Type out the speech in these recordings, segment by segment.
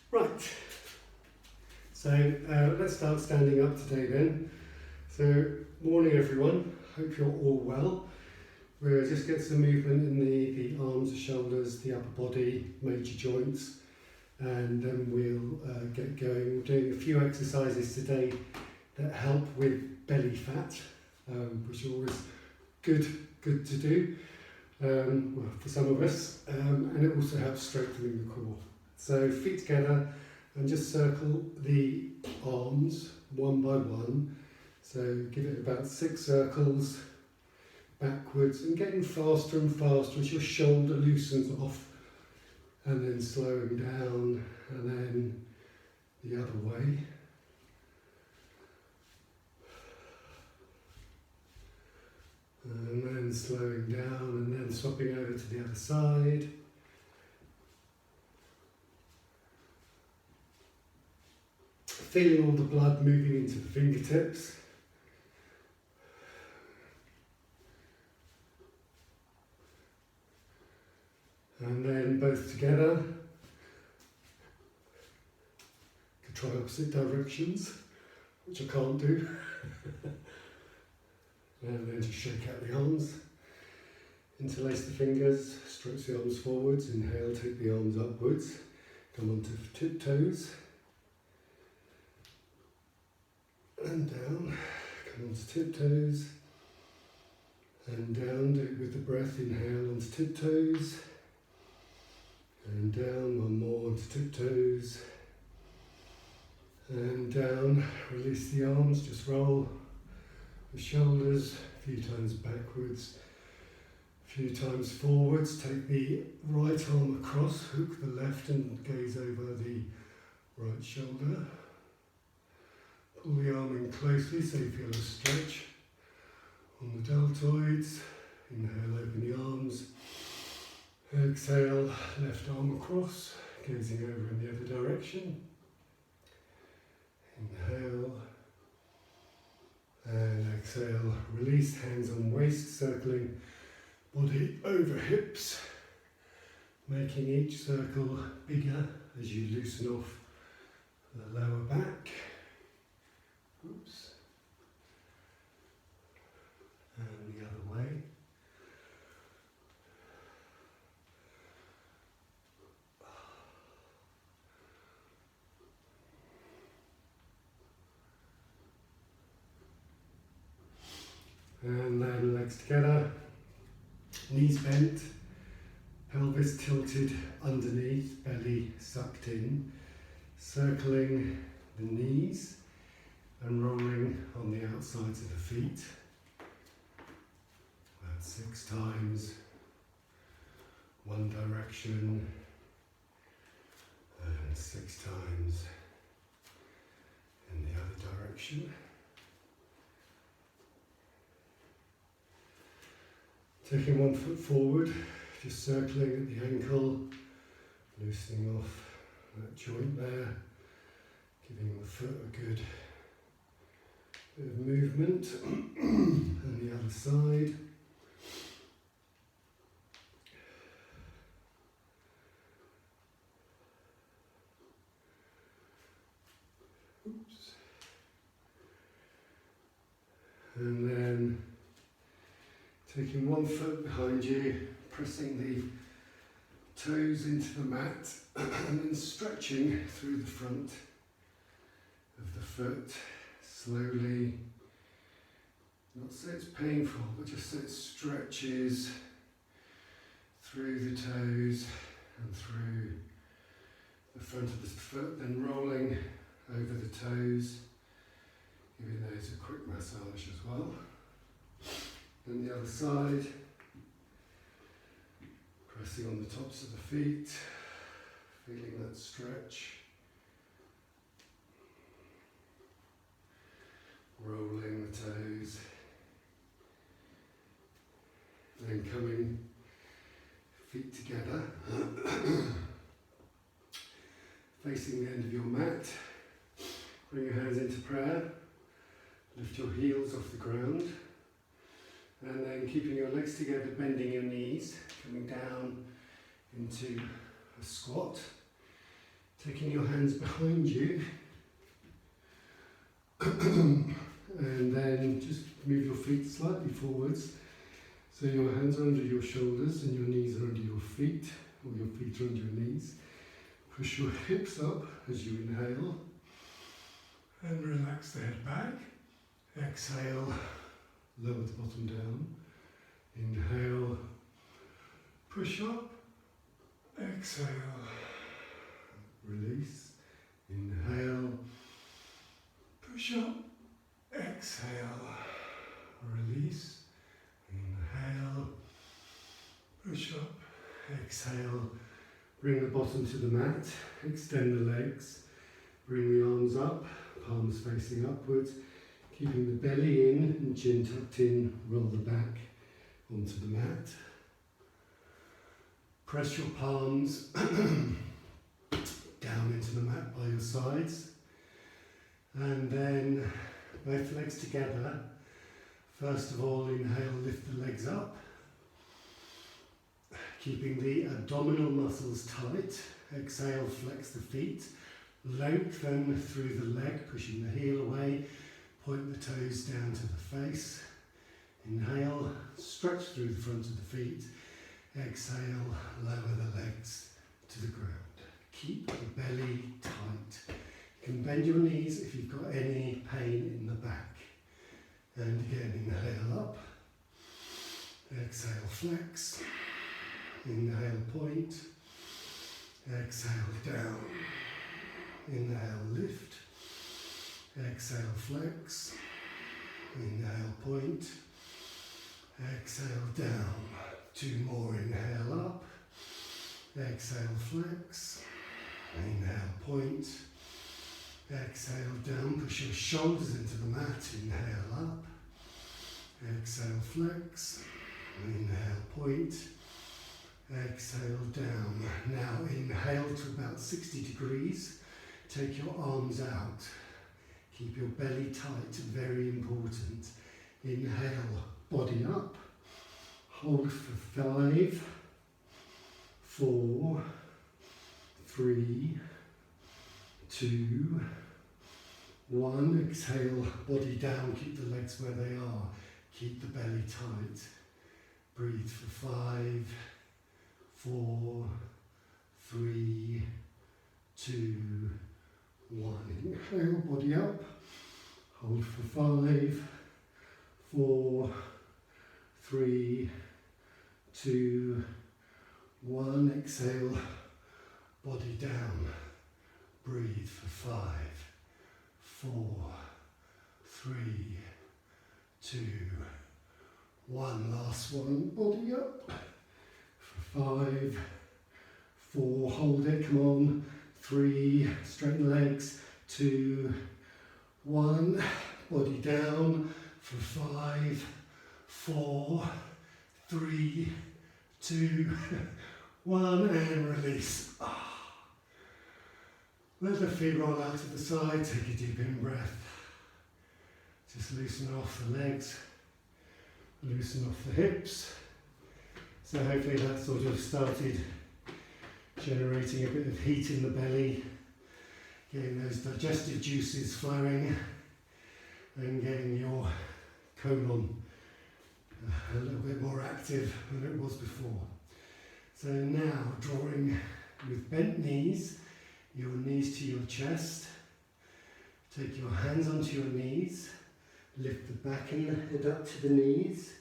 Right, so let's start standing up today then. So, morning everyone, hope you're all well. We'll just get some movement in the arms, the shoulders, the upper body, major joints, and then we'll get going. We're doing a few exercises today that help with belly fat, which are always good to do, well, for some of us, and it also helps strengthening the core. So feet together and just circle the arms one by one. So give it about 6 circles backwards and getting faster and faster as your shoulder loosens off, and then slowing down, and then the other way. And then slowing down and then swapping over to the other side. Feeling all the blood moving into the fingertips. And then both together. Could try opposite directions, which I can't do. And then just shake out the arms. Interlace the fingers, stretch the arms forwards. Inhale, take the arms upwards. Come onto tiptoes. And down, come onto tiptoes, and down, do it with the breath, inhale onto tiptoes, and down, one more onto tiptoes, and down, release the arms, just roll the shoulders, a few times backwards, a few times forwards, take the right arm across, hook the left and gaze over the right shoulder. Pull the arm in closely so you feel a stretch on the deltoids. Inhale, open the arms. Exhale, left arm across, gazing over in the other direction. Inhale. And exhale, release, hands on waist, circling body over hips. Making each circle bigger as you loosen off the lower back. Oops. And the other way. And then legs together, knees bent, pelvis tilted underneath, belly sucked in, circling the knees and rolling on the outsides of the feet. About 6 times, one direction, and 6 times in the other direction. Taking one foot forward, just circling at the ankle, loosening off that joint there, giving the foot a good bit of movement. And the other side. Oops. And then taking one foot behind you, pressing the toes into the mat, and then stretching through the front of the foot. Slowly, not so it's painful, but just so it stretches through the toes and through the front of the foot, then rolling over the toes, giving those a quick massage as well. And the other side, pressing on the tops of the feet, feeling that stretch. Rolling the toes, then coming feet together, facing the end of your mat. Bring your hands into prayer, lift your heels off the ground, and then keeping your legs together, bending your knees, coming down into a squat. Taking your hands behind you and then just move your feet slightly forwards. So your hands are under your shoulders and your knees are under your feet, or your feet are under your knees. Push your hips up as you inhale and relax the head back. Exhale, lower the bottom down. Inhale, push up. Exhale, release. Inhale, push up. Exhale, release. Inhale, push up. Exhale, bring the bottom to the mat. Extend the legs. Bring the arms up, palms facing upwards. Keeping the belly in and chin tucked in. Roll the back onto the mat. Press your palms down into the mat by your sides. And then both legs together. First of all, inhale, lift the legs up. Keeping the abdominal muscles tight. Exhale, flex the feet. Lengthen through the leg, pushing the heel away. Point the toes down to the face. Inhale, stretch through the front of the feet. Exhale, lower the legs to the ground. Keep the belly tight. You can bend your knees if you've got any pain in the back. And again, inhale up. Exhale, flex. Inhale, point. Exhale, down. Inhale, lift. Exhale, flex. Inhale, point. Exhale, down. Two more, inhale up. Exhale, flex. Inhale, point. Exhale, down. Push your shoulders into the mat. Inhale, up. Exhale, flex. Inhale, point. Exhale, down. Now inhale to about 60 degrees. Take your arms out. Keep your belly tight, very important. Inhale, body up. Hold for 5, 4, 3, 2, 1. Exhale, body down. Keep the legs where they are. Keep the belly tight. Breathe for 5, 4, 3, 2, 1. Inhale, body up. Hold for 5, 4, 3, 2, 1. Exhale, body down. Breathe for 5, 4, 3, 2, 1. Last one. Body up. For 5, 4. Hold it. Come on. 3. Straighten legs. 2, 1. Body down. For 5, 4, 3, 2, 1. And release. Let the feet roll out to the side. Take a deep in breath. Just loosen off the legs. Loosen off the hips. So hopefully that sort of started generating a bit of heat in the belly, getting those digestive juices flowing and getting your colon a little bit more active than it was before. So now drawing with bent knees, your knees to your chest. Take your hands onto your knees, lift the back and the head up to the knees,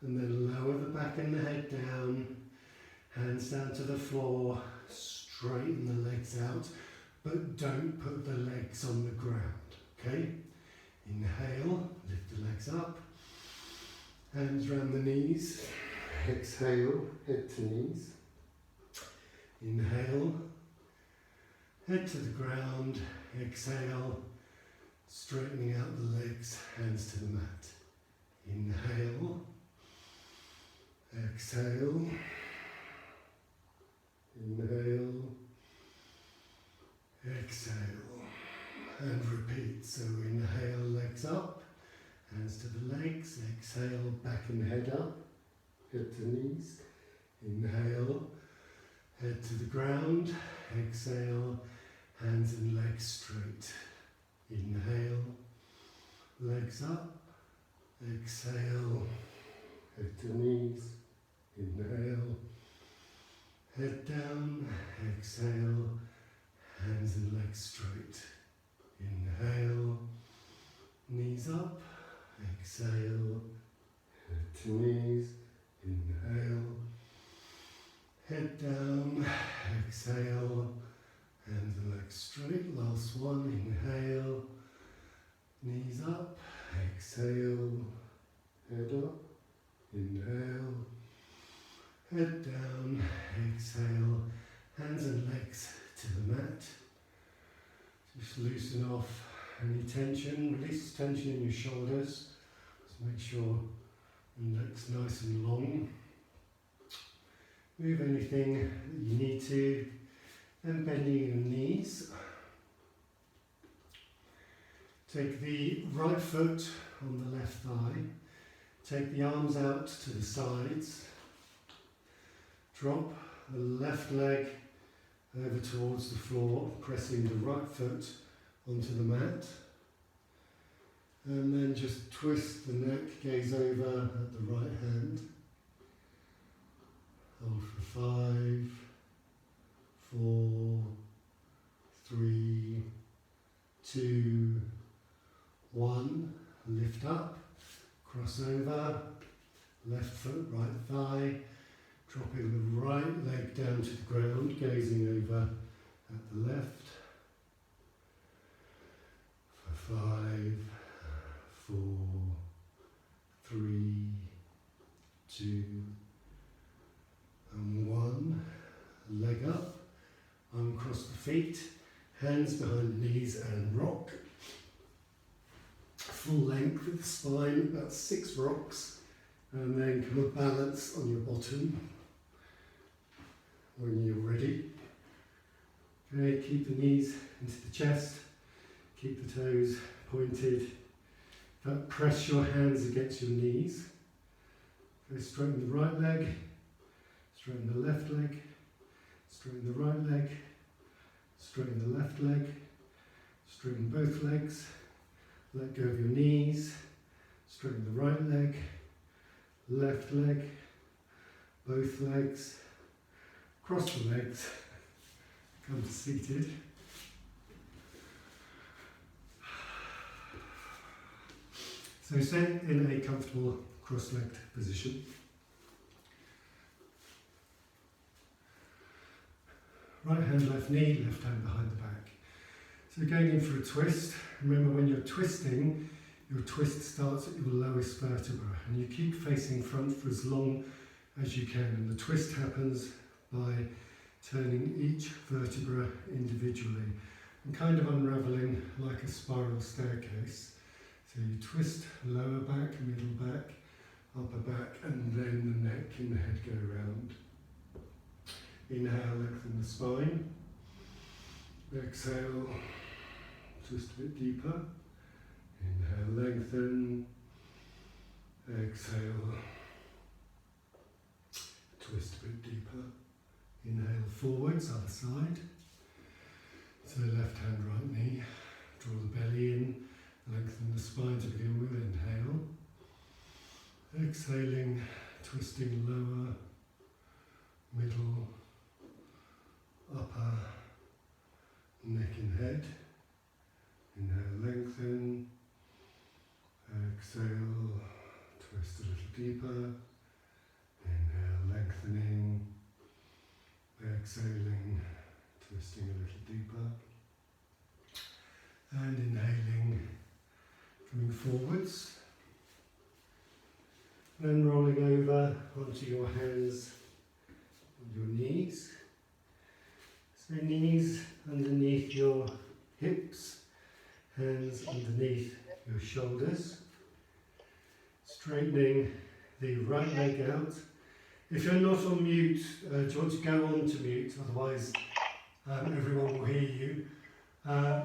and then lower the back and the head down, hands down to the floor, straighten the legs out, but don't put the legs on the ground, okay? Inhale, lift the legs up, hands around the knees, exhale, head to knees, inhale, head to the ground, exhale, straightening out the legs, hands to the mat. Inhale, exhale, inhale, exhale, and repeat. So inhale, legs up, hands to the legs, exhale, back and head up, head to knees, inhale, Head to the ground, exhale, hands and legs straight. Inhale, legs up, exhale, head to knees, inhale, head down, exhale, hands and legs straight. Inhale, knees up, exhale, head to knees, inhale, head down, exhale, hands and legs straight. Last one, inhale, knees up, exhale, head up, inhale, head down, exhale, hands and legs to the mat. Just loosen off any tension, release tension in your shoulders. Just make sure your neck's nice and long. Move anything that you need to, and bending your knees. Take the right foot on the left thigh. Take the arms out to the sides. Drop the left leg over towards the floor, pressing the right foot onto the mat. And then just twist the neck, gaze over at the right hand. Hold for 5, 4, 3, 2, 1. Lift up, cross over, left foot, right thigh, dropping the right leg down to the ground, gazing over at the left. For 5, 4, 3, 2, and 1. Leg up, uncross the feet, hands behind the knees and rock. Full length with the spine, about 6 rocks, and then come a balance on your bottom when you're ready. Okay, keep the knees into the chest, keep the toes pointed, but press your hands against your knees. Okay, straighten the right leg, straighten the left leg, straighten the right leg, straighten the left leg, straighten both legs, let go of your knees, straighten the right leg, left leg, both legs, cross the legs, come to seated. So stay in a comfortable cross-legged position. Right hand, left knee, left hand behind the back. So going in for a twist. Remember, when you're twisting, your twist starts at your lowest vertebra, and you keep facing front for as long as you can. And the twist happens by turning each vertebra individually and kind of unraveling like a spiral staircase. So you twist lower back, middle back, upper back, and then the neck and the head go around. Inhale, lengthen the spine. Exhale, twist a bit deeper. Inhale, lengthen. Exhale, twist a bit deeper. Inhale forwards, other side. So left hand, right knee. Draw the belly in, lengthen the spine to begin with. Inhale. Exhaling, twisting lower, middle, upper, neck and head. Inhale, lengthen. Exhale, twist a little deeper. Inhale, lengthening. Exhaling, twisting a little deeper. And inhaling, coming forwards. Then rolling over onto your hands and your knees. So knees underneath your hips, hands underneath your shoulders. Straightening the right leg out. If you're not on mute, do you want to go on to mute? Otherwise, everyone will hear you.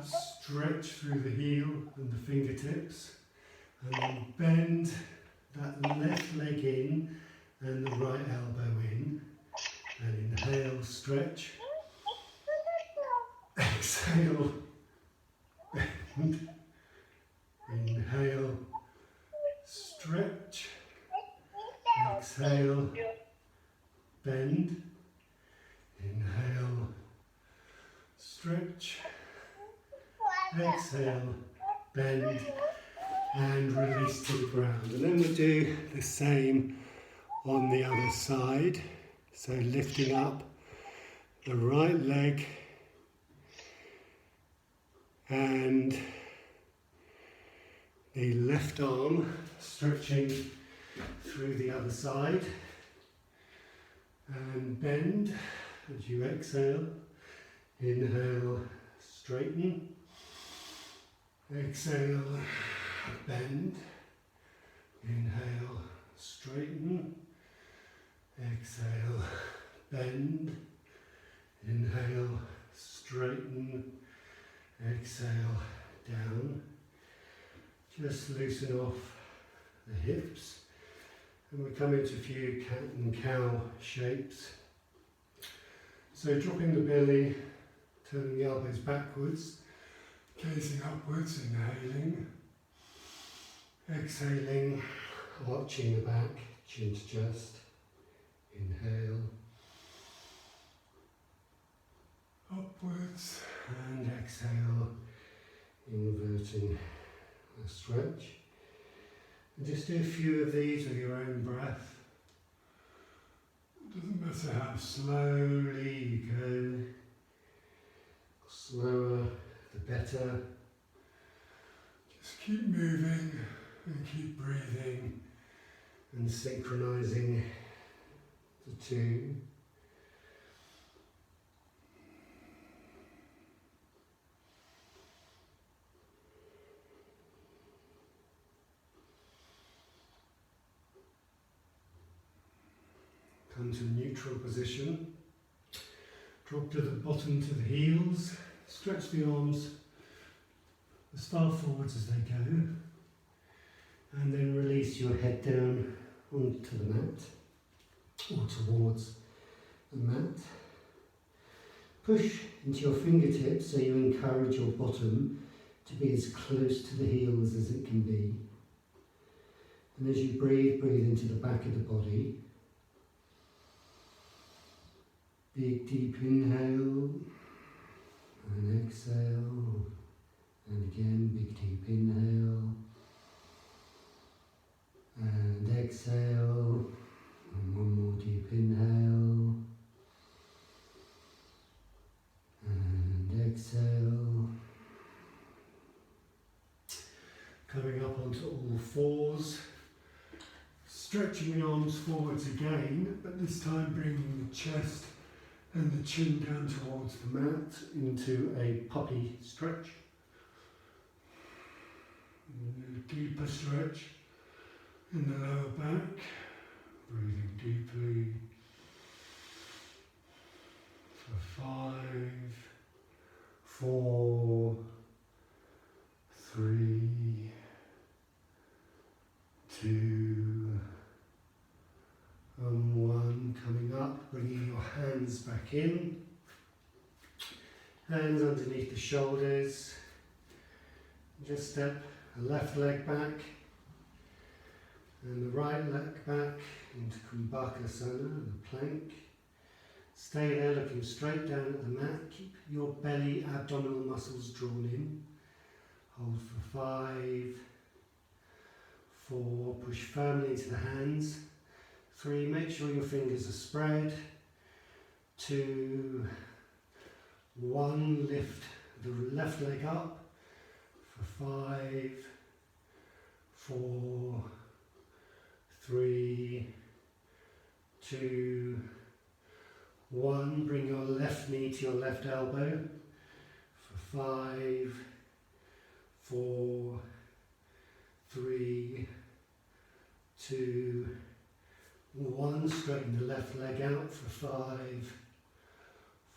Stretch through the heel and the fingertips, and then bend that left leg in and the right elbow in, And inhale, stretch. Exhale, bend. Inhale, stretch. Exhale, bend. Inhale, stretch. Exhale, bend. And release to the ground. And then we'll do the same on the other side. So lifting up the right leg and the left arm, stretching through the other side. And bend as you exhale. Inhale, straighten. Exhale, bend. Inhale, straighten. Exhale, bend. Inhale, straighten. Exhale, down. Just loosen off the hips. And we come into a few cat and cow shapes. So dropping the belly, turning the elbows backwards, gazing upwards, inhaling. Exhaling, arching the back, chin to chest. Inhale. Upwards and exhale, inverting the stretch. And just do a few of these with your own breath. It doesn't matter how slowly you go. Slower, the better. Just keep moving and keep breathing and synchronizing the two. Come to neutral position. Drop to the bottom to the heels. Stretch the arms as far forwards as they go. And then release your head down onto the mat or towards the mat. Push into your fingertips so you encourage your bottom to be as close to the heels as it can be. And as you breathe, breathe into the back of the body. Big deep inhale and exhale, and again big deep inhale and exhale, and one more deep inhale and exhale. Coming up onto all fours, stretching the arms forwards again, but this time bringing the chest and the chin down towards the mat into a puppy stretch. And a deeper stretch in the lower back, breathing deeply for 5, 4, 3, 2, and 1. Coming up, bringing your hands back in, hands underneath the shoulders. Just step the left leg back and the right leg back into Kumbhakasana, the plank. Stay there looking straight down at the mat. Keep your belly, abdominal muscles drawn in. Hold for 5, 4, push firmly into the hands. 3, make sure your fingers are spread. 2, 1, lift the left leg up for 5, 4, 3, 2, 1. Bring your left knee to your left elbow for 5, 4, 3, 2, 1. Straighten the left leg out for 5,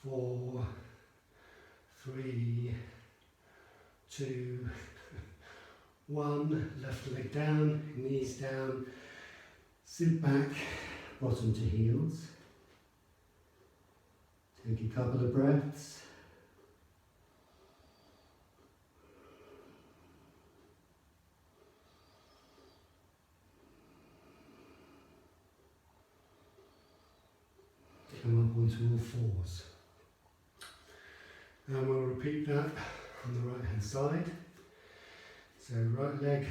4, 3, 2, 1. Left leg down, knees down, sit back, bottom to heels. Take a couple of breaths. Come up onto all fours. And we'll repeat that on the right hand side. So right leg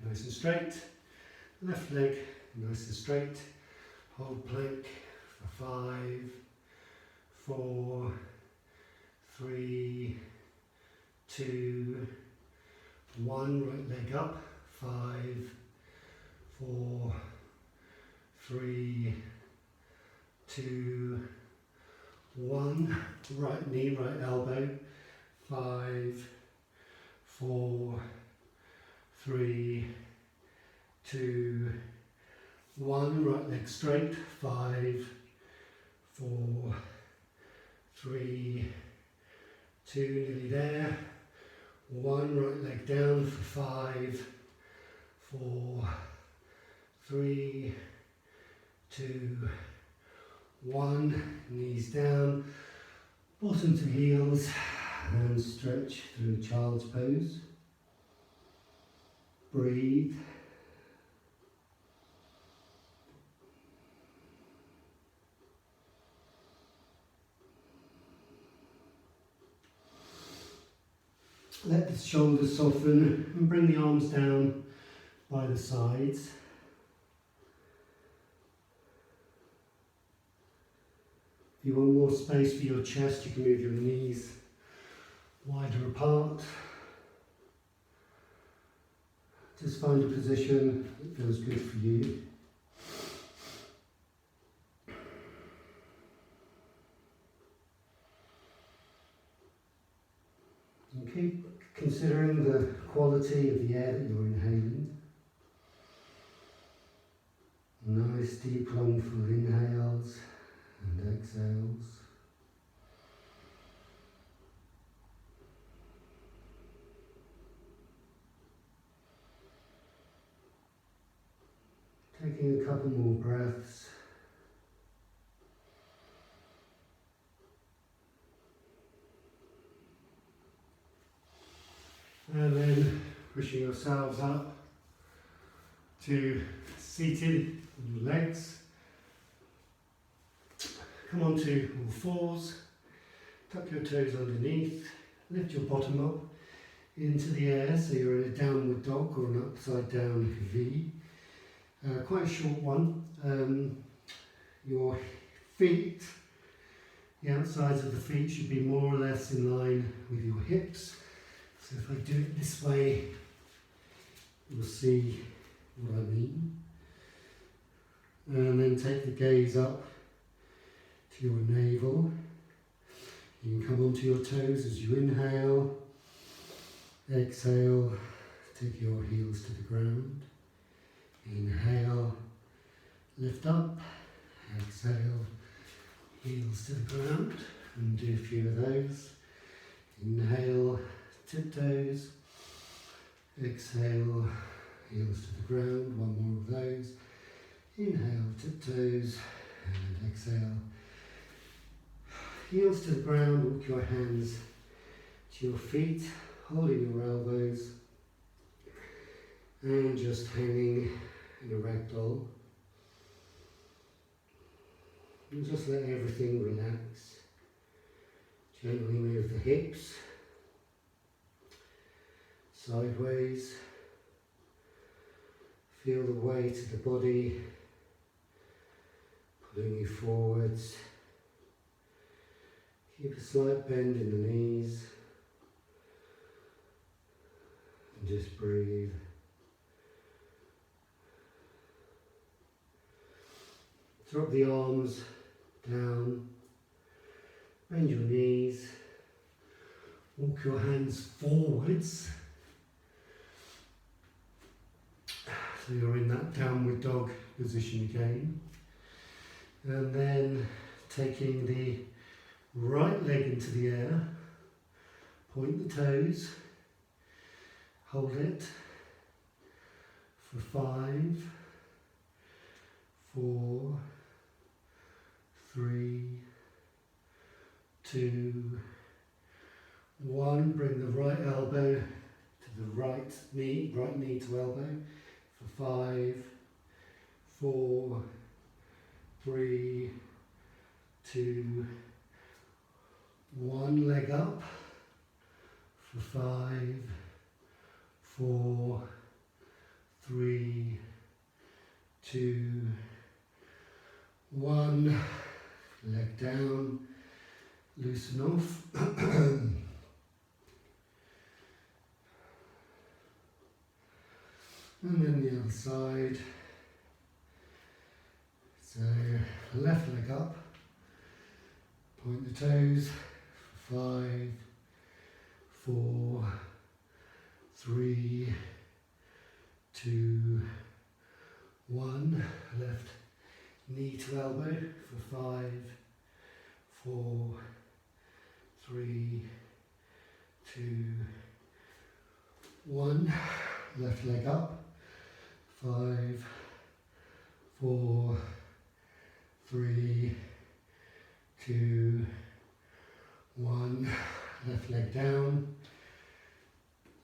nice and straight, left leg nice and straight. Hold plank for 5, 4, 3, 2, 1. Right leg up. 5, 4, 3, 2, 1. Right knee, right elbow. 5, 4, 3, 2, 1. Right leg straight. 5, 4, 3, 2. Nearly there. 1. Right leg down for 5, 4, 3, 2, 1. Knees down, bottom to heels, and stretch through child's pose. Breathe. Let the shoulders soften and bring the arms down by the sides. If you want more space for your chest, you can move your knees wider apart. Just find a position that feels good for you. And keep considering the quality of the air that you're inhaling. Nice deep lungful inhales and exhales. Taking a couple more breaths. And then pushing yourselves up to seated on your legs. Come onto all fours, tuck your toes underneath, lift your bottom up into the air so you're in a downward dog or an upside down V. Quite a short one. Your feet, the outsides of the feet should be more or less in line with your hips. So if I do it this way, you'll see what I mean. And then take the gaze up to your navel. You can come onto your toes as you inhale. Exhale, take your heels to the ground. Inhale, lift up. Exhale, heels to the ground. And do a few of those. Inhale, tiptoes. Exhale, heels to the ground. One more of those. Inhale, tiptoes. And exhale, heels to the ground. Walk your hands to your feet, holding your elbows. And just hanging in a ragdoll. And just let everything relax. Gently move the hips sideways. Feel the weight of the body pulling you forwards. Keep a slight bend in the knees. And just breathe. Drop the arms down, bend your knees, walk your hands forwards, so you're in that downward dog position again, and then taking the right leg into the air, point the toes, hold it for 5, 4, 3, 2, 1. Bring the right elbow to the right knee to elbow for 5, 4, 3, 2, 1. Leg up for 5, 4, 3, 2, 1. Leg down, loosen off. And then the other side. So left leg up, point the toes, 5, 4, 3, 2, 1. Left knee to elbow for 5, 4, 3, 2, 1. Left leg up, 5, 4, 3, 2, 1. Left leg down,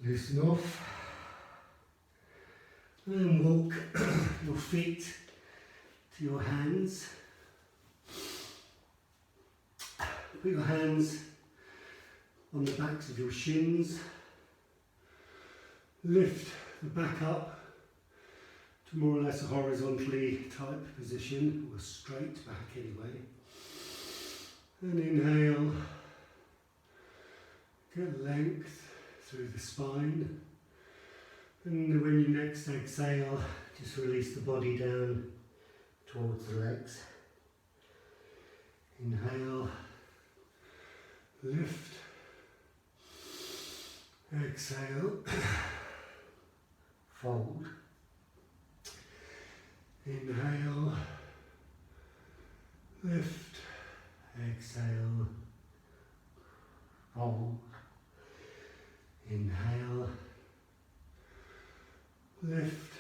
loosen off, and walk your feet to your hands. Put your hands on the backs of your shins. Lift the back up to more or less a horizontally type position, or a straight back anyway. And inhale, get length through the spine. And when you next exhale, just release the body down towards the legs. Inhale, lift, exhale, fold. Inhale, lift, exhale, fold. Inhale, lift,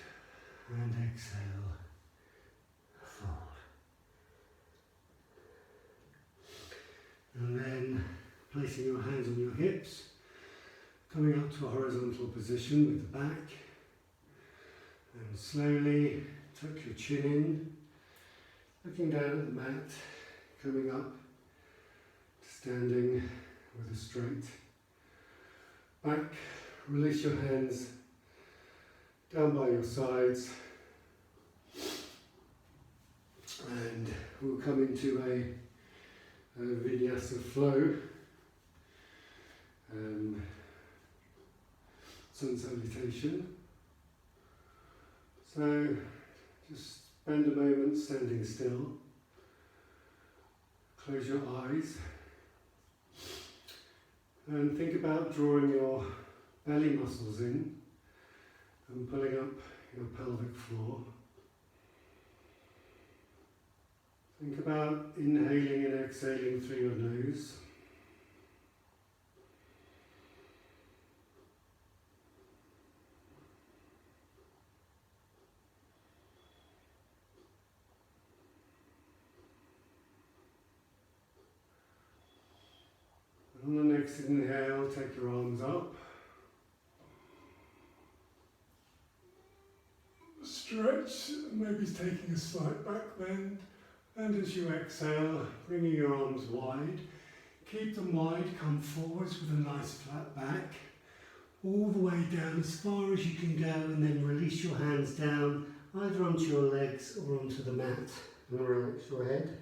and exhale, fold. And then placing your hands on your hips, coming up to a horizontal position with the back, and slowly tuck your chin in, looking down at the mat, coming up to standing with a straight back. Release your hands down by your sides, and we'll come into a vinyasa flow, sun salutation. So just spend a moment standing still, close your eyes, and think about drawing your belly muscles in and pulling up your pelvic floor. Think about inhaling and exhaling through your nose. On the next inhale, take your arms up. Stretch, maybe taking a slight back bend. And as you exhale, bringing your arms wide. Keep them wide, come forwards with a nice flat back. All the way down as far as you can go, and then release your hands down, either onto your legs or onto the mat. And relax your head.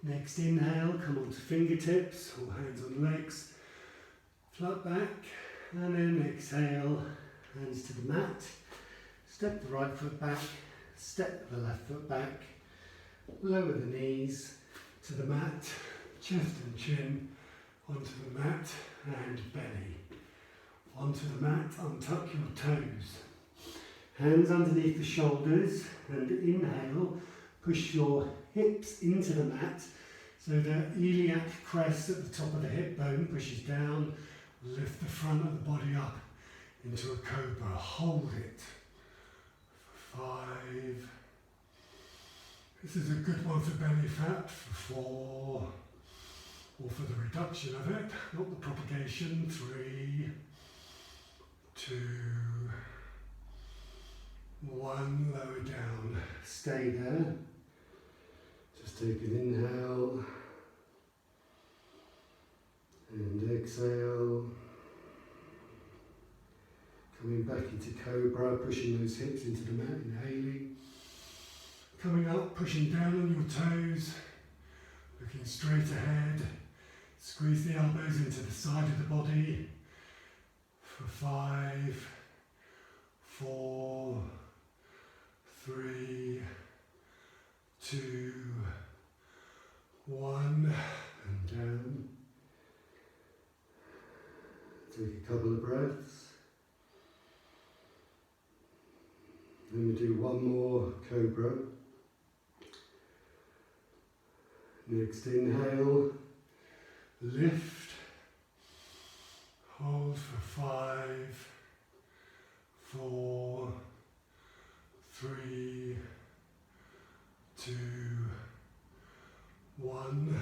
Next inhale, come onto fingertips, or hands on legs, flat back, and then exhale, hands to the mat, step the right foot back, step the left foot back, lower the knees to the mat, chest and chin onto the mat, and belly onto the mat. Untuck your toes, hands underneath the shoulders, and inhale, push your hips into the mat so the iliac crest at the top of the hip bone pushes down. Lift the front of the body up into a cobra. Hold it for 5. This is a good one for belly fat. For 4, or for the reduction of it, not the propagation. 3, 2, 1, lower down. Stay there. Just take an inhale and exhale. Coming back into cobra, pushing those hips into the mat, inhaling. Coming up, pushing down on your toes, looking straight ahead. Squeeze the elbows into the side of the body for 5, 4, 3, 2, 1, and down. Take a couple of breaths. Then we do one more cobra. Next inhale, lift, hold for 5, 4, 3, 2, 1.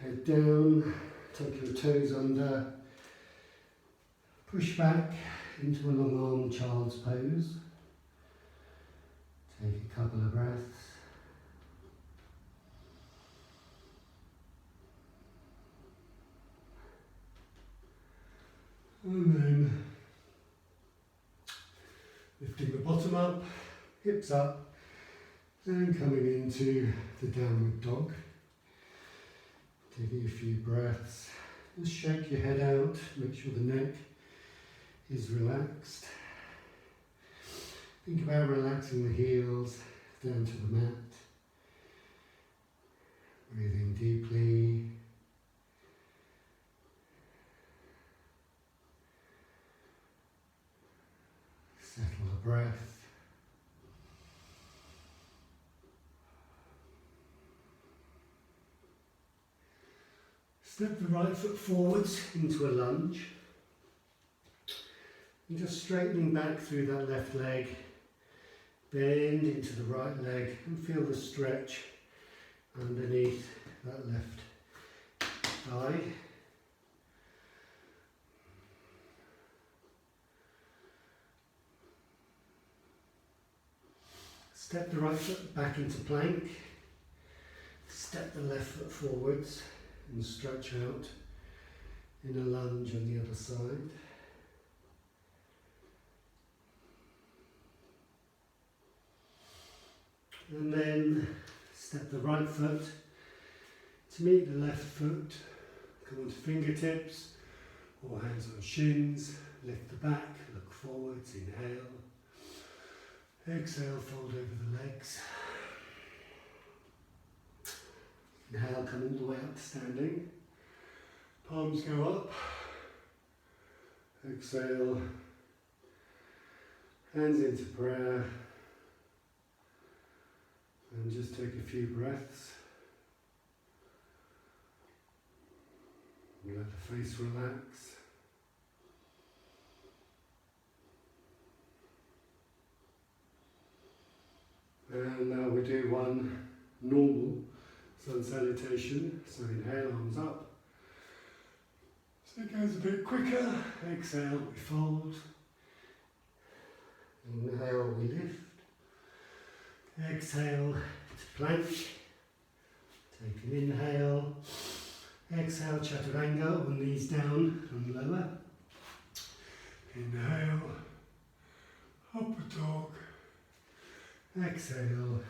Head down, tuck your toes under, push back into a long arm child's pose. Take a couple of breaths. And then lifting the bottom up, hips up, and coming into the downward dog. Taking a few breaths. Just shake your head out, make sure the neck is relaxed. Think about relaxing the heels down to the mat. Breathing deeply. Settle the breath. Step the right foot forwards into a lunge. And just straightening back through that left leg. Bend into the right leg and feel the stretch underneath that left thigh. Step the right foot back into plank. Step the left foot forwards and stretch out in a lunge on the other side. And then step the right foot to meet the left foot. Come onto fingertips or hands on shins. Lift the back, look forwards, inhale. Exhale, fold over the legs. Inhale, come all the way up to standing. Palms go up. Exhale. Hands into prayer. And just take a few breaths. Let the face relax. And now we do one normal sun salutation. So inhale, arms up. So it goes a bit quicker. Exhale, we fold. Inhale, we lift. Exhale to plank. Take an inhale. Exhale, chaturanga, one knees down and lower. Inhale, upward dog. Exhale,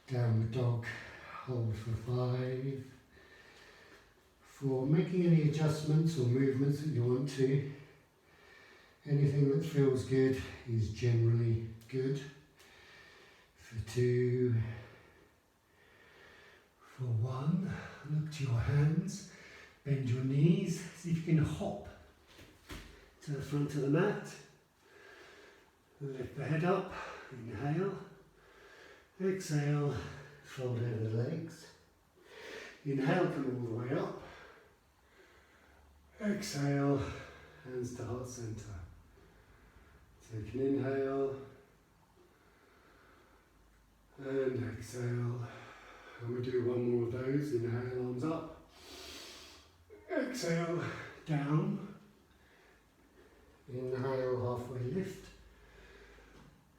downward dog. Hold for 5. 4. Making any adjustments or movements that you want to. Anything that feels good is generally good. For 2. For 1. Look to your hands. Bend your knees. See if you can hop to the front of the mat. Lift the head up. Inhale. Exhale. Fold over the legs. Inhale, come all the way up. Exhale, hands to heart center. Take an inhale. And exhale. And we do one more of those. Inhale, arms up. Exhale, down. Inhale, halfway lift.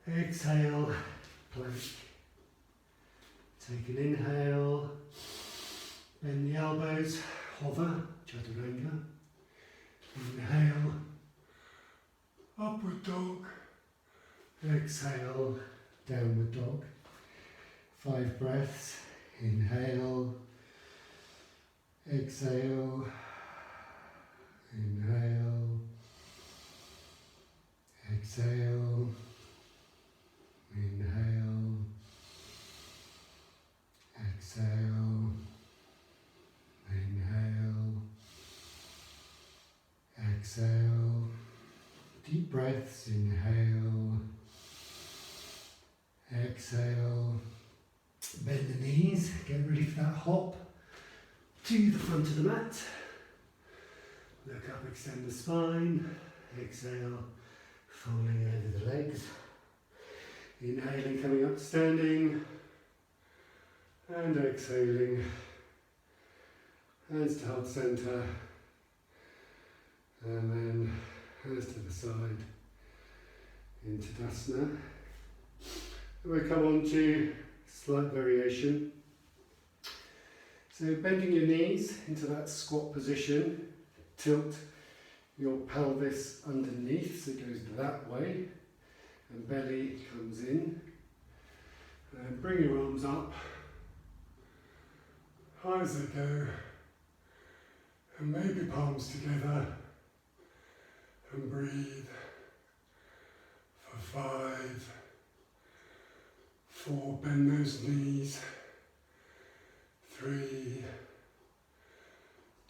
Exhale, plank. Take an inhale, bend the elbows, hover, chaturanga. Inhale, upward dog. Exhale, downward dog. 5 breaths. Inhale, exhale, inhale, exhale, inhale, exhale, inhale, exhale. Deep breaths. Inhale, exhale. Bend the knees, get ready for that hop to the front of the mat. Look up, extend the spine. Exhale, folding over the legs. Inhaling, coming up, standing. And exhaling. Hands to heart centre. And then hands to the side into Tadasana. And we come on to slight variation. So bending your knees into that squat position, tilt your pelvis underneath so it goes that way and belly comes in. And bring your arms up, high as they go, and maybe palms together, and breathe for 5, 4, bend those knees, 3,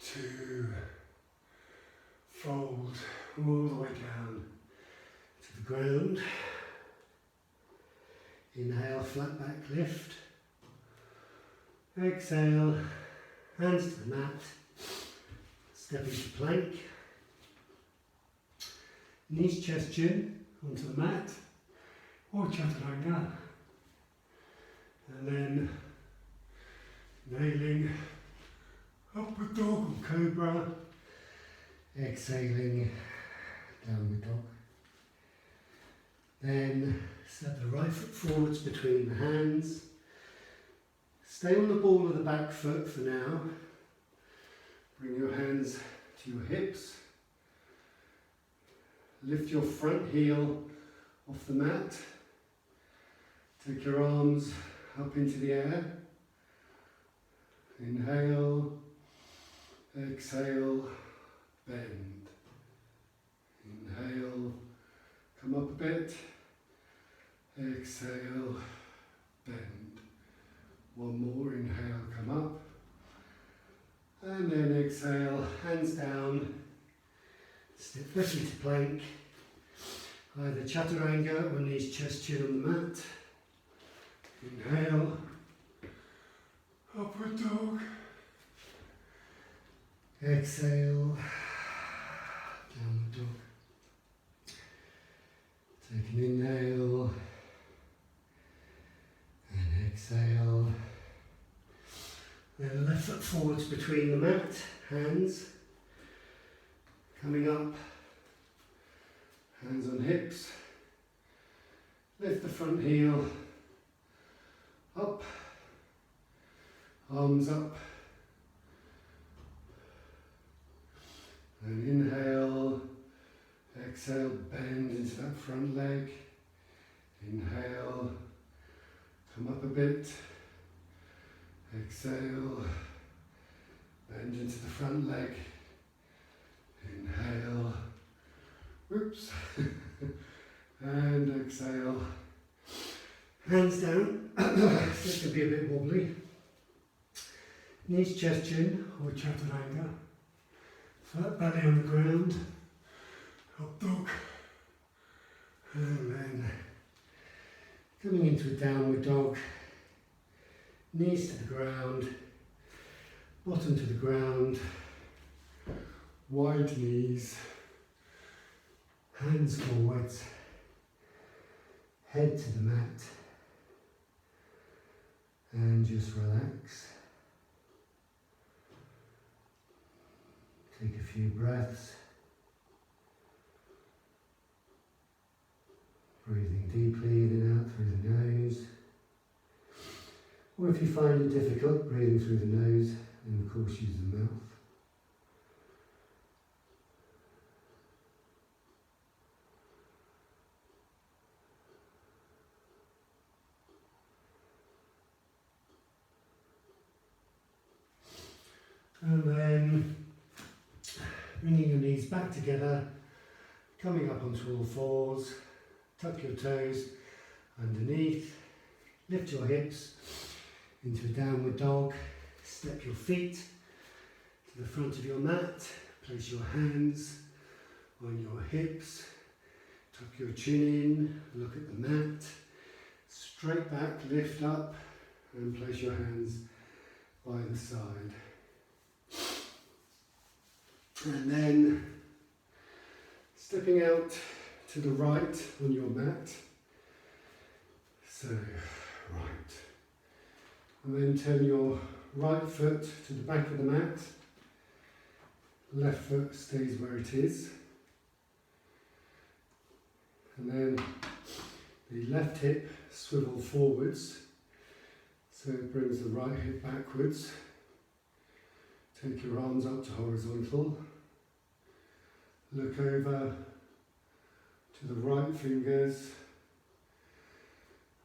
2, fold all the way down to the ground. Inhale, flat back lift. Exhale, hands to the mat, step into plank. Knees, chest, chin onto the mat, or chaturanga. And then nailing upward dog or cobra, exhaling downward dog. Then step the right foot forwards between the hands. Stay on the ball of the back foot for now. Bring your hands to your hips. Lift your front heel off the mat. Take your arms up into the air. Inhale, exhale, bend. Inhale, come up a bit. Exhale, bend. One more, inhale, come up. And then exhale, hands down. Step back into plank. Either chaturanga or knees, chest, chin on the mat. Inhale, upward dog. Exhale, downward dog. Take an inhale and exhale. Then left foot forwards between the mat, hands. Coming up, hands on hips. Lift the front heel up, arms up. And inhale, exhale, bend into that front leg. Inhale, come up a bit. Exhale, bend into the front leg. Inhale, whoops, and exhale. Hands down, this can be a bit wobbly. Knees, chest, chin, or chaturanga. Flat belly on the ground, up dog. And then coming into a downward dog. Knees to the ground, bottom to the ground. Wide knees, hands forwards, head to the mat, And just relax. Take a few breaths. Breathing deeply in and out through the nose. Or if you find it difficult, breathing through the nose, and of course use the mouth. And then bringing your knees back together, coming up onto all fours, tuck your toes underneath, lift your hips into a downward dog, step your feet to the front of your mat, place your hands on your hips, tuck your chin in, look at the mat, straight back, lift up and place your hands by the side. And then stepping out to the right on your mat. So, right. And then turn your right foot to the back of the mat. Left foot stays where it is. And then the left hip swivel forwards. So it brings the right hip backwards. Take your arms up to horizontal. Look over to the right fingers.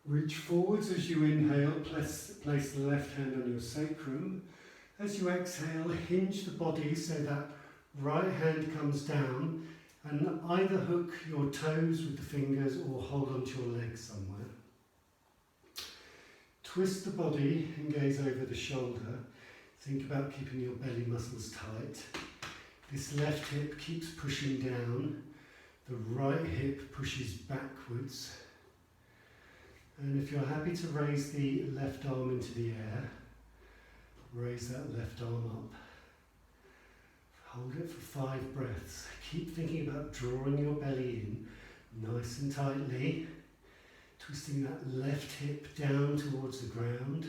Reach forwards as you inhale. Place the left hand on your sacrum. As you exhale, hinge the body so that right hand comes down and either hook your toes with the fingers or hold onto your legs somewhere. Twist the body and gaze over the shoulder. Think about keeping your belly muscles tight. This left hip keeps pushing down. The right hip pushes backwards. And if you're happy to raise the left arm into the air, raise that left arm up. Hold it for 5 breaths. Keep thinking about drawing your belly in nice and tightly. Twisting that left hip down towards the ground.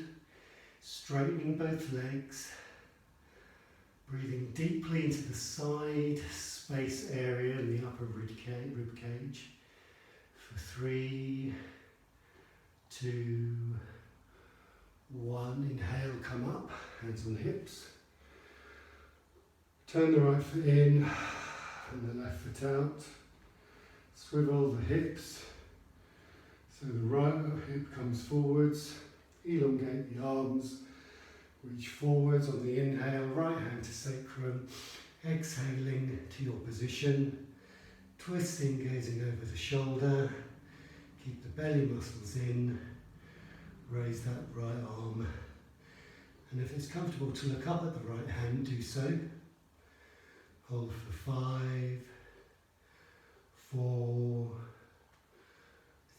Straightening both legs. Breathing deeply into the side space area in the upper rib cage. For 3, 2, 1. Inhale, come up, hands on the hips. Turn the right foot in and the left foot out. Swivel the hips. So the right hip comes forwards. Elongate the arms. Reach forwards on the inhale, right hand to sacrum. Exhaling to your position. Twisting, gazing over the shoulder. Keep the belly muscles in. Raise that right arm. And if it's comfortable to look up at the right hand, do so. Hold for 5, 4,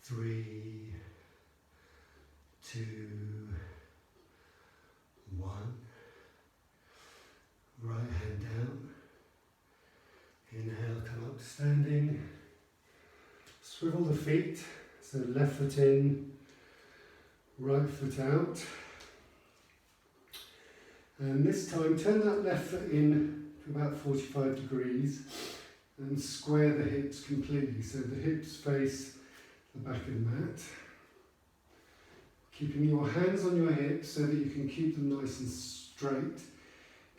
3, 2, 1. Right hand down. Inhale, come up to standing. Swivel the feet, so left foot in, right foot out. And this time, turn that left foot in to about 45 degrees and square the hips completely. So the hips face the back of the mat. Keeping your hands on your hips so that you can keep them nice and straight.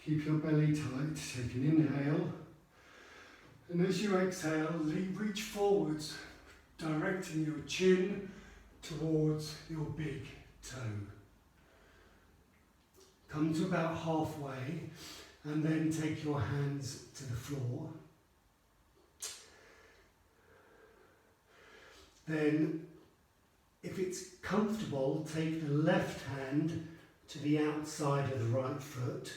Keep your belly tight. Take an inhale. And as you exhale, reach forwards, directing your chin towards your big toe. Come to about halfway and then take your hands to the floor. Then, if it's comfortable, take the left hand to the outside of the right foot.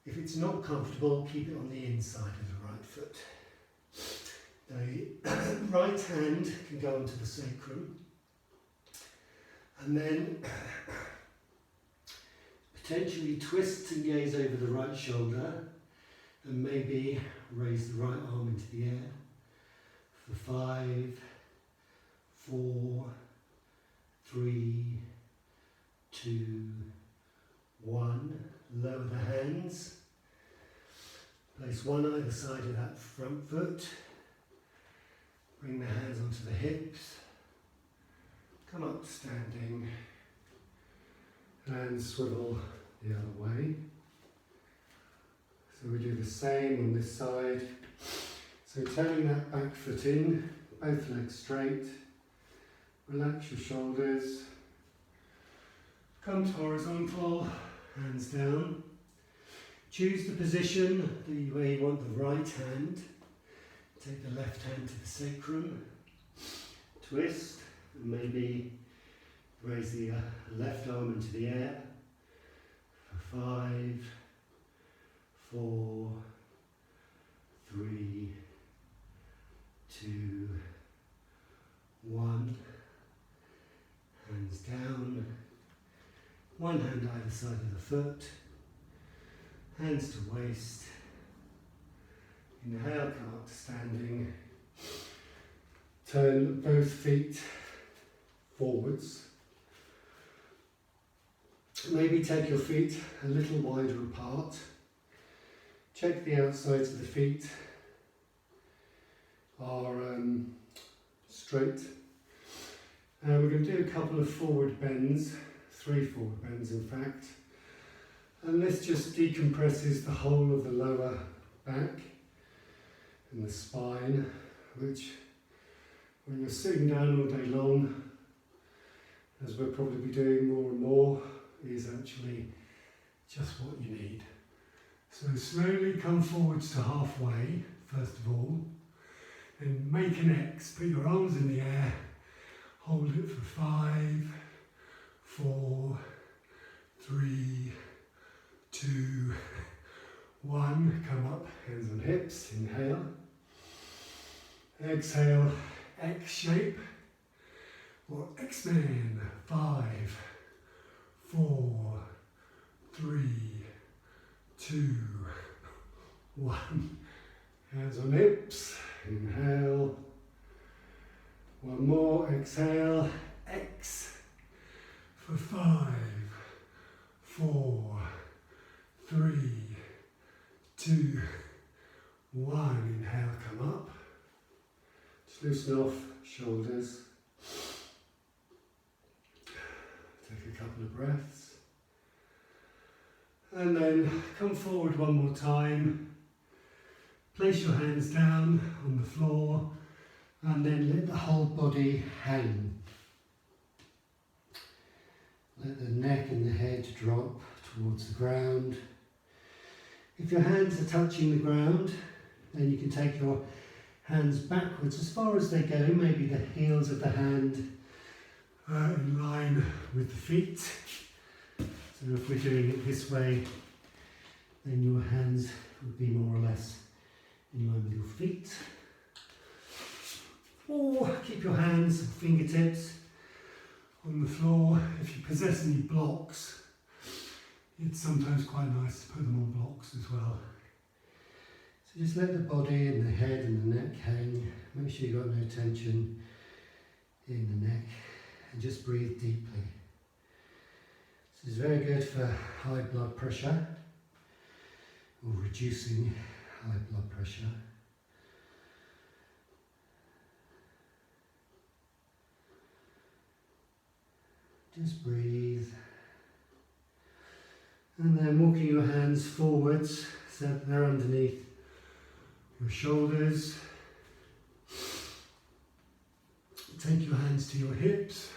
If it's not comfortable, keep it on the inside of the right foot. The right hand can go onto the sacrum. And then potentially twist and gaze over the right shoulder and maybe raise the right arm into the air for 5, 4, 3, 2, 1. Lower the hands. Place one either side of that front foot. Bring the hands onto the hips. Come up standing. And swivel the other way. So we do the same on this side. So turning that back foot in, both legs straight. Relax your shoulders. Come to horizontal, hands down. Choose the position where you want the right hand. Take the left hand to the sacrum. Twist, and maybe raise the left arm into the air. For 5, 4, 3, 2, 1. Hands down. One hand either side of the foot. Hands to waist. Inhale, come up to standing. Turn both feet forwards. Maybe take your feet a little wider apart. Check the outsides of the feet are straight. And we're going to do a couple of forward bends, 3 forward bends in fact. And this just decompresses the whole of the lower back and the spine, which when you're sitting down all day long, as we'll probably be doing more and more, is actually just what you need. So slowly come forwards to halfway, first of all, and make an X, put your arms in the air, hold it for 5, 4, 3, 2, 1, come up, hands on hips, inhale, exhale, X shape, or X-Man, 5, 4, 3, 2, 1, hands on hips, inhale, one more, exhale, X, for 5, 4, 3, 2, 1, inhale, come up, just loosen off shoulders, take a couple of breaths, and then come forward one more time, place your hands down on the floor, and then let the whole body hang. Let the neck and the head drop towards the ground. If your hands are touching the ground, then you can take your hands backwards as far as they go, maybe the heels of the hand in line with the feet. So if we're doing it this way, then your hands would be more or less in line with your feet. Or keep your hands and fingertips on the floor. If you possess any blocks, it's sometimes quite nice to put them on blocks as well. So just let the body and the head and the neck hang. Make sure you've got no tension in the neck, and just breathe deeply. This is very good for high blood pressure, or reducing high blood pressure. Just breathe. And then walking your hands forwards so that they're underneath your shoulders. Take your hands to your hips.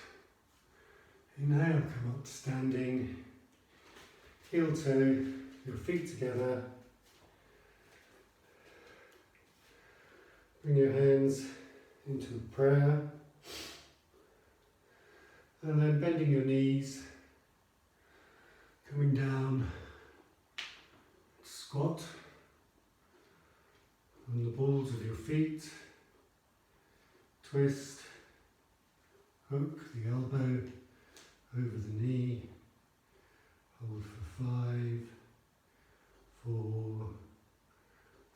Inhale, come up to standing. Heel toe, your feet together. Bring your hands into a prayer. And then bending your knees, coming down, squat on the balls of your feet, twist, hook the elbow over the knee, hold for 5, 4,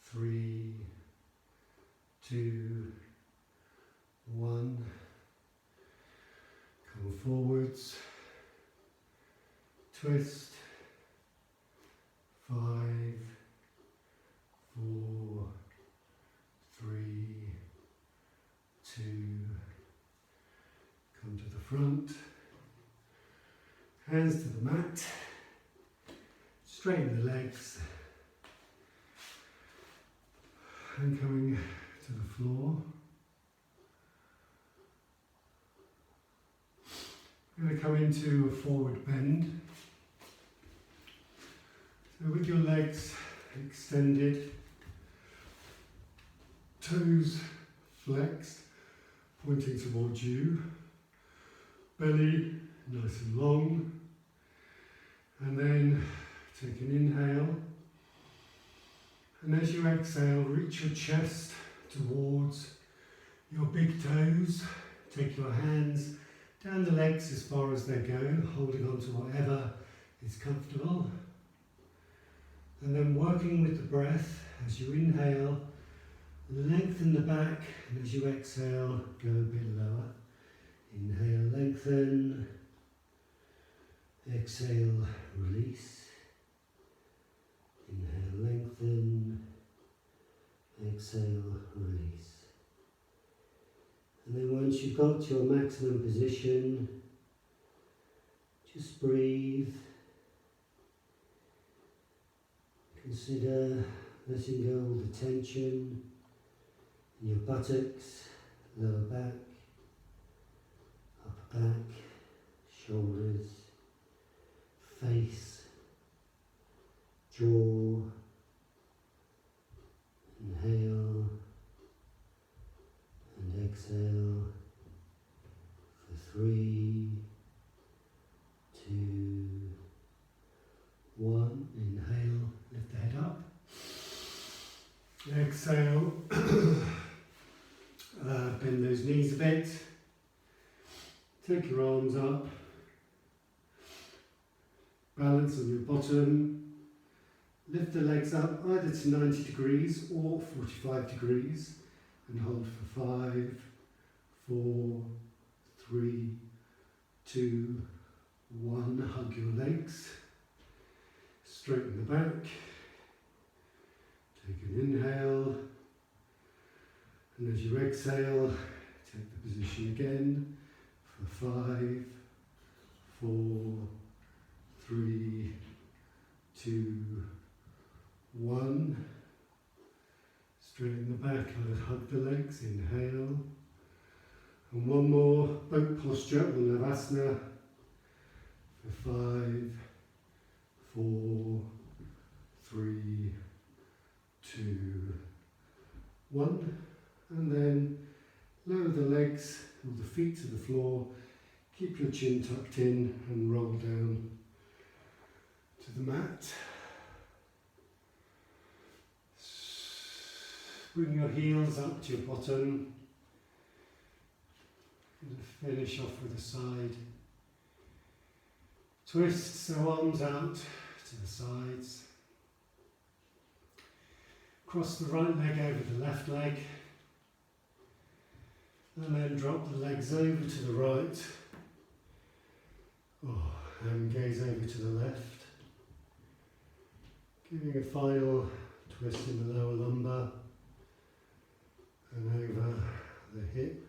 3, 2, 1. Come forwards, twist. 5, 4, 3, 2, come to the front, hands to the mat, straighten the legs, and coming to the floor. We're going to come into a forward bend. So with your legs extended, toes flexed, pointing towards you, belly nice and long, and then take an inhale, and as you exhale, reach your chest towards your big toes, take your hands down the legs as far as they go, holding on to whatever is comfortable. And then working with the breath, as you inhale, lengthen the back, and as you exhale, go a bit lower. Inhale, lengthen. Exhale, release. Inhale, lengthen. Exhale, release. And then once you've got to your maximum position, just breathe. Consider letting go all the tension in your buttocks, lower back, upper back, shoulders, face, jaw. Inhale and exhale for 3, 2, 1. Inhale, lift the head up. Exhale, bend those knees a bit. Take your arms up. Balance on your bottom. Lift the legs up either to 90 degrees or 45 degrees and hold for 5, 4, 3, 2, 1. Hug your legs. Straighten the back. Take an inhale. And as you exhale, take the position again for 5, 4, 3, 2, 1. Straighten the back, hug the legs, inhale. And one more, boat posture on Navasana for 5, 4, 3, 2, 1. And then lower the legs or the feet to the floor. Keep your chin tucked in and roll down to the mat. Bring your heels up to your bottom and finish off with a side twist, so arms out to the sides. Cross the right leg over the left leg and then drop the legs over to the right. And gaze over to the left. Giving a final twist in the lower lumbar and over the hip.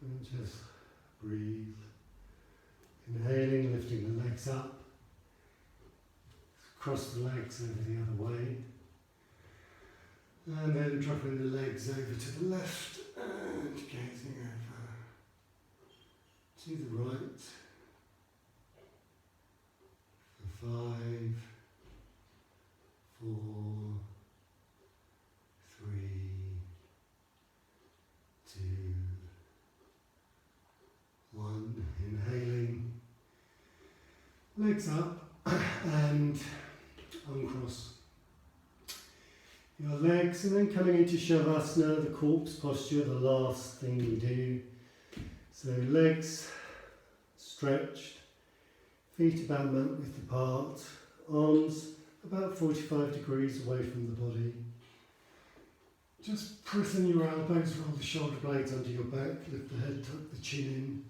And just breathe. Inhaling, lifting the legs up. Cross the legs over the other way. And then dropping the legs over to the left and gazing over to the right. For 5, 4, 3, 2, 1. Inhaling, legs up and uncross your legs, and then coming into Shavasana, the corpse posture, the last thing you do. So legs stretched, feet about mat width apart, arms about 45 degrees away from the body. just pressing your elbows, roll the shoulder blades under your back, lift the head, tuck the chin in,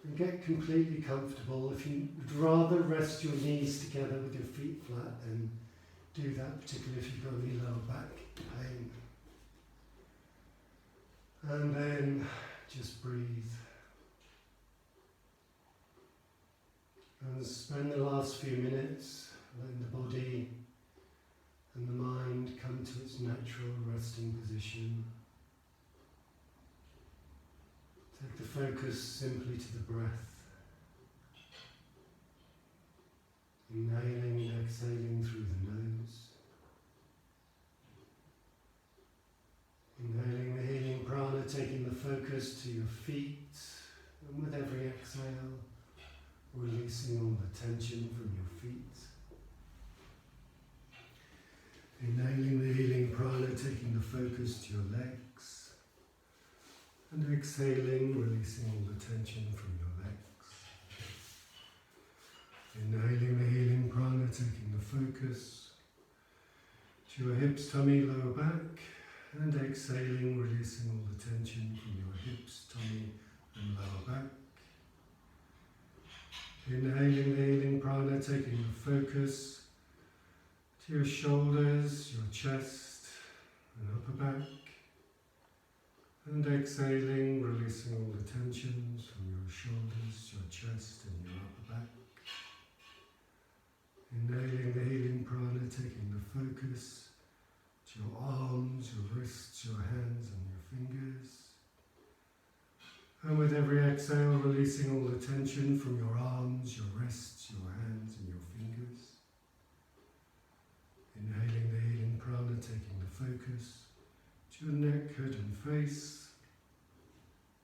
and get completely comfortable. If you would rather rest your knees together with your feet flat, then do that, particularly if you've got any lower back pain. And then just breathe. And spend the last few minutes letting the body and the mind come to its natural resting position. Take the focus simply to the breath. Inhaling and exhaling through the nose. Inhaling the healing prana, taking the focus to your feet, and with every exhale, releasing all the tension from your feet. Inhaling the healing prana, taking the focus to your legs, and exhaling, releasing all the tension from your legs. Inhaling the healing prana, taking the focus to your hips, tummy, lower back, and exhaling, releasing all the tension from your hips, tummy, and lower back. Inhaling the healing prana, taking the focus to your shoulders, your chest, and upper back. And exhaling, releasing all the tensions from your shoulders, your chest, and your upper back. Inhaling the healing prana, taking the focus to your arms, your wrists, your hands, and your fingers. And with every exhale, releasing all the tension from your arms, your wrists, your hands, and your fingers. Inhaling the healing prana, taking the focus to your neck, head, and face.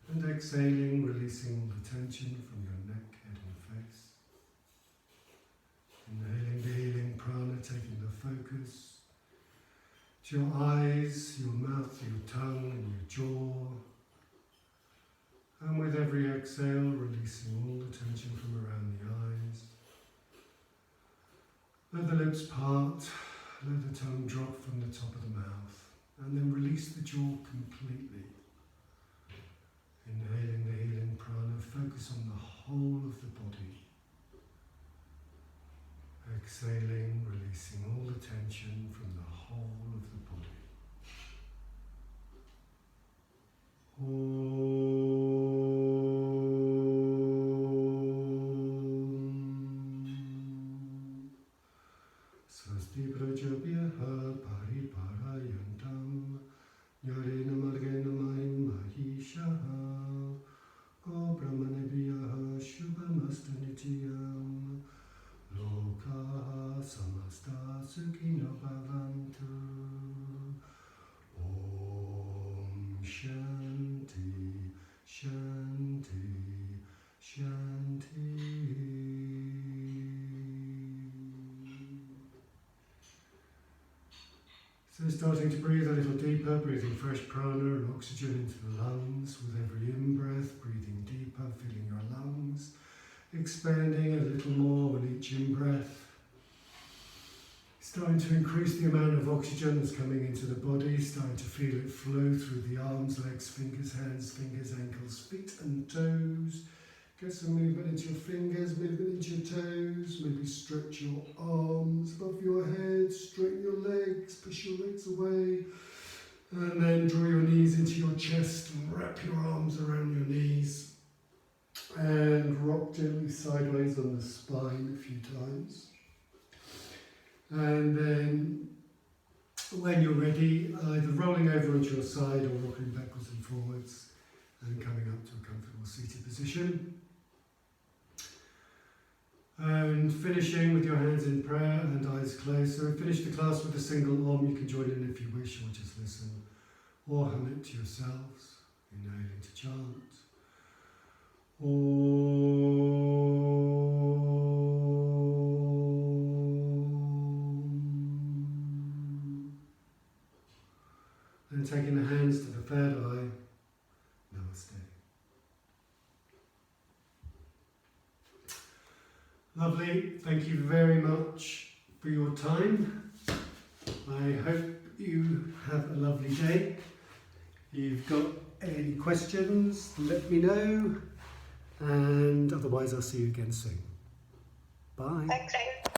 And exhaling, releasing all the tension from your neck, head, and face. Inhaling the healing prana, taking the focus to your eyes, your mouth, your tongue, and your jaw. And with every exhale, releasing all the tension from around the eyes. Let the lips part, let the tongue drop from the top of the mouth, and then release the jaw completely. Inhaling the healing prana, focus on the whole of the body. Exhaling, releasing all the tension from the whole of the body. Swasti prajabhyaha pariparayantam yarena margena mahim mahishaha go brahmanebhyaha shubhamastanitiyam lokaha samasta sukhino bhavantu. Om Shanti, Shanti, Shanti. So starting to breathe a little deeper, breathing fresh prana and oxygen into the lungs with every in-breath, breathing deeper, filling your lungs, expanding a little more with each in-breath. Starting to increase the amount of oxygen that's coming into the body, starting to feel it flow through the arms, legs, fingers, hands, fingers, ankles, feet and toes. Get some movement into your fingers, movement into your toes, maybe stretch your arms above your head, straighten your legs, push your legs away, and then draw your knees into your chest and wrap your arms around your knees and rock gently sideways on the spine a few times. And then when you're ready, either rolling over onto your side or rocking backwards and forwards and coming up to a comfortable seated position. And finishing with your hands in prayer and eyes closed. So finish the class with a single Om. You can join in if you wish or just listen or hum it to yourselves, inhaling to chant. And taking the hands to the third eye, Namaste. Lovely, thank you very much for your time. I hope you have a lovely day. If you've got any questions, let me know, and otherwise I'll see you again soon. Bye. Thanks.